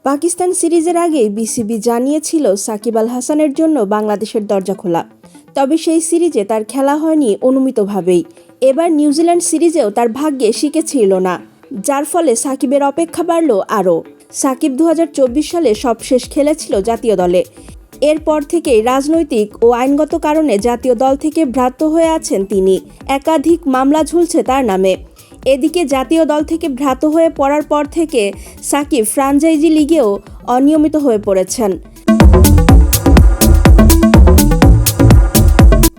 পাকিস্তান সিরিজের আগেই বিসিবি জানিয়েছিল সাকিব আল হাসানের জন্য বাংলাদেশের দরজা খোলা। তবে সেই সিরিজে তার খেলা হয়নি অনুমিতভাবেই। এবার নিউজিল্যান্ড সিরিজেও তার ভাগ্যে শিকে ছিল না, যার ফলে সাকিবের অপেক্ষা বাড়ল আরও। সাকিব 2024 সালে সবশেষ খেলেছিল জাতীয় দলে। এরপর থেকেই রাজনৈতিক ও আইনগত কারণে জাতীয় দল থেকে ভ্রান্ত হয়ে আছেন তিনি। একাধিক মামলা ঝুলছে তার নামে। এদিকে জাতীয় দল থেকে ভ্রান্ত হয়ে পড়ার পর থেকে সাকিব ফ্র্যাঞ্চাইজি লিগেও অনিয়মিত হয়ে পড়েছেন।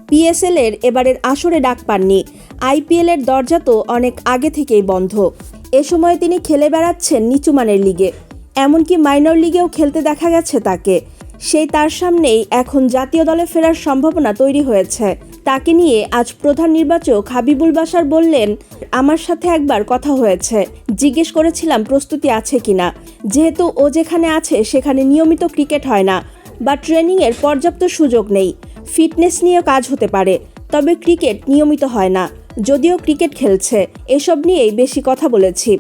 পিএসএল-এর এবারের আসরে ডাক পাননি। আইপিএল-এর দরজা তো অনেক আগে থেকেই বন্ধ। এ সময় তিনি খেলে বেড়াচ্ছেন নিচুমানের লিগে, এমনকি মাইনর লিগেও খেলতে দেখা গেছে তাকে। সেই তার সামনেই এখন জাতীয় দলে ফেরার সম্ভাবনা তৈরি হয়েছে। তাকে নিয়ে আজ প্রধান নির্বাচক হাবিবুল বাশার বললেন, আমার সাথে একবার কথা হয়েছে, জিজ্ঞেস করেছিলাম প্রস্তুতি আছে কিনা। যেহেতু ও যেখানে আছে সেখানে নিয়মিত ক্রিকেট হয় না বা ট্রেনিংয়ের পর্যাপ্ত সুযোগ নেই। ফিটনেস নিয়ে কাজ হতে পারে, তবে ক্রিকেট নিয়মিত হয় না। যদিও ক্রিকেট খেলছে, এসব নিয়েই বেশি কথা বলেছি।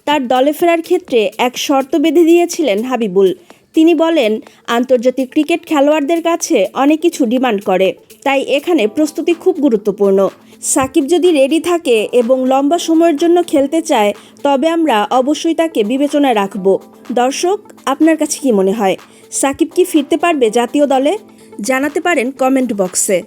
তার দলে ফেরার ক্ষেত্রে এক শর্ত বেঁধে দিয়েছিলেন হাবিবুল। তিনি বলেন, আন্তর্জাতিক ক্রিকেট খেলোয়াড়দের কাছে অনেক কিছু ডিমান্ড করে, তাই এখানে প্রস্তুতি খুব গুরুত্বপূর্ণ। সাকিব যদি রেডি থাকে এবং লম্বা সময়ের জন্য খেলতে চায়, তবে আমরা অবশ্যই তাকে বিবেচনায় রাখব। দর্শক, আপনার কাছে কি মনে হয়, সাকিব কি ফিরতে পারবে জাতীয় দলে? জানাতে পারেন কমেন্ট বক্সে।